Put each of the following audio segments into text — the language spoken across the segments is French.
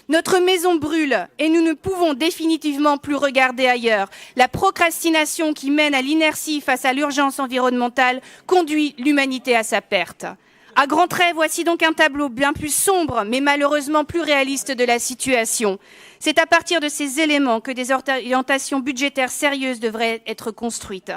Notre maison brûle et nous ne pouvons définitivement plus regarder ailleurs. La procrastination qui mène à l'inertie face à l'urgence environnementale conduit l'humanité à sa perte. À grands traits, voici donc un tableau bien plus sombre, mais malheureusement plus réaliste de la situation. C'est à partir de ces éléments que des orientations budgétaires sérieuses devraient être construites.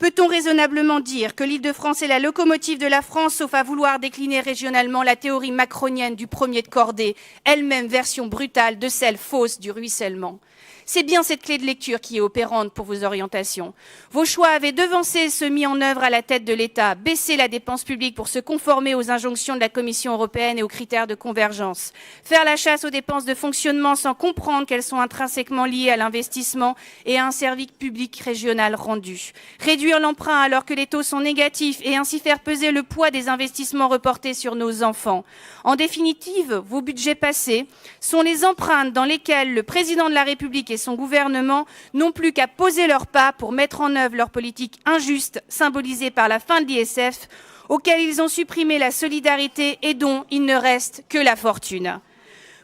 Peut-on raisonnablement dire que l'Île-de-France est la locomotive de la France, sauf à vouloir décliner régionalement la théorie macronienne du premier de cordée, elle-même version brutale de celle fausse du ruissellement ? C'est bien cette clé de lecture qui est opérante pour vos orientations. Vos choix avaient devancé ceux mis en œuvre à la tête de l'État, baisser la dépense publique pour se conformer aux injonctions de la Commission européenne et aux critères de convergence, faire la chasse aux dépenses de fonctionnement sans comprendre qu'elles sont intrinsèquement liées à l'investissement et à un service public régional rendu, réduire l'emprunt alors que les taux sont négatifs et ainsi faire peser le poids des investissements reportés sur nos enfants. En définitive, vos budgets passés sont les empreintes dans lesquelles le président de la République et son gouvernement n'ont plus qu'à poser leurs pas pour mettre en œuvre leur politique injuste, symbolisée par la fin de l'ISF, auquel ils ont supprimé la solidarité et dont il ne reste que la fortune.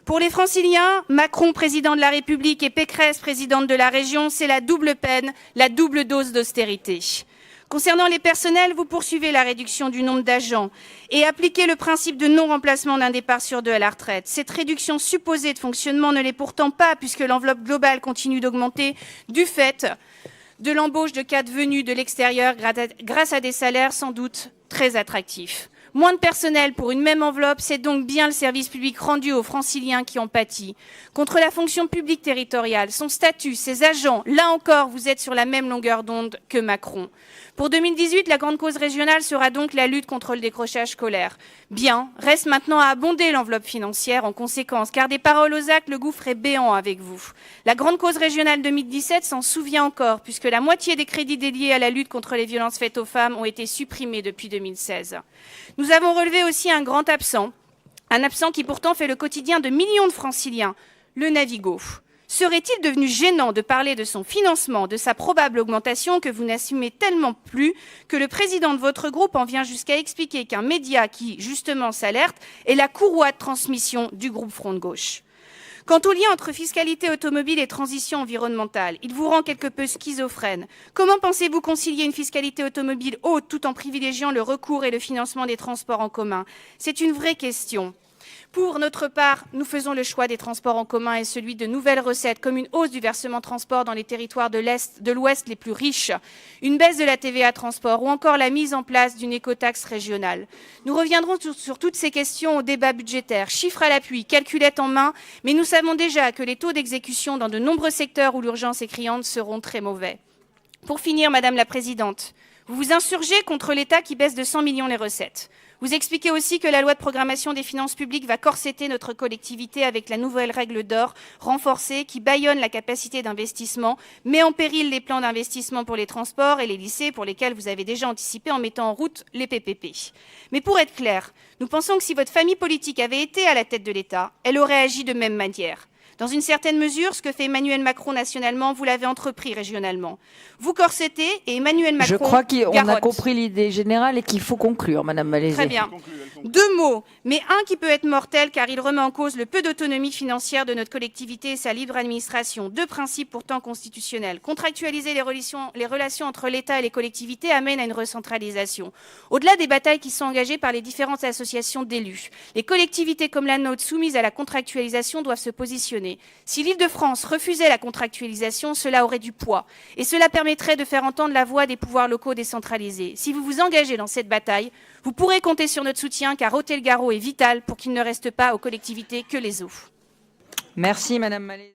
Pour les Franciliens, Macron, président de la République, et Pécresse, présidente de la région, c'est la double peine, la double dose d'austérité. Concernant les personnels, vous poursuivez la réduction du nombre d'agents et appliquez le principe de non-remplacement d'un départ sur deux à la retraite. Cette réduction supposée de fonctionnement ne l'est pourtant pas, puisque l'enveloppe globale continue d'augmenter du fait de l'embauche de cadres venus de l'extérieur grâce à des salaires sans doute très attractifs. Moins de personnel pour une même enveloppe, c'est donc bien le service public rendu aux Franciliens qui en pâtit. Contre la fonction publique territoriale, son statut, ses agents, là encore, vous êtes sur la même longueur d'onde que Macron. Pour 2018, la grande cause régionale sera donc la lutte contre le décrochage scolaire. Bien, reste maintenant à abonder l'enveloppe financière en conséquence, car des paroles aux actes, le gouffre est béant avec vous. La grande cause régionale 2017 s'en souvient encore, puisque la moitié des crédits dédiés à la lutte contre les violences faites aux femmes ont été supprimés depuis 2016. Nous avons relevé aussi un grand absent, un absent qui pourtant fait le quotidien de millions de Franciliens, le Navigo. Serait-il devenu gênant de parler de son financement, de sa probable augmentation que vous n'assumez tellement plus que le président de votre groupe en vient jusqu'à expliquer qu'un média qui, justement, s'alerte est la courroie de transmission du groupe Front de Gauche. Quant au lien entre fiscalité automobile et transition environnementale, il vous rend quelque peu schizophrène. Comment pensez-vous concilier une fiscalité automobile haute tout en privilégiant le recours et le financement des transports en commun ? C'est une vraie question. Pour notre part, nous faisons le choix des transports en commun et celui de nouvelles recettes, comme une hausse du versement transport dans les territoires de l'Ouest les plus riches, une baisse de la TVA transport ou encore la mise en place d'une écotaxe régionale. Nous reviendrons sur toutes ces questions au débat budgétaire, chiffres à l'appui, calculettes en main, mais nous savons déjà que les taux d'exécution dans de nombreux secteurs où l'urgence est criante seront très mauvais. Pour finir, Madame la Présidente, vous vous insurgez contre l'État qui baisse de 100 millions les recettes. Vous expliquez aussi que la loi de programmation des finances publiques va corseter notre collectivité avec la nouvelle règle d'or renforcée qui bâillonne la capacité d'investissement, met en péril les plans d'investissement pour les transports et les lycées pour lesquels vous avez déjà anticipé en mettant en route les PPP. Mais pour être clair, nous pensons que si votre famille politique avait été à la tête de l'État, elle aurait agi de même manière. Dans une certaine mesure, ce que fait Emmanuel Macron nationalement, vous l'avez entrepris régionalement. Vous corsetez et Emmanuel Macron Je crois qu'on a garotte. compris l'idée générale et qu'il faut conclure, Madame Malézé. Très bien. Deux mots, mais un qui peut être mortel car il remet en cause le peu d'autonomie financière de notre collectivité et sa libre administration. Deux principes pourtant constitutionnels. Contractualiser les relations entre l'État et les collectivités amène à une recentralisation. Au-delà des batailles qui sont engagées par les différentes associations d'élus, les collectivités comme la nôtre soumises à la contractualisation doivent se positionner. Si l'Île-de-France refusait la contractualisation, cela aurait du poids et cela permettrait de faire entendre la voix des pouvoirs locaux décentralisés. Si vous vous engagez dans cette bataille, vous pourrez compter sur notre soutien car ôter le garrot est vital pour qu'il ne reste pas aux collectivités que les os. Merci Madame Malézé.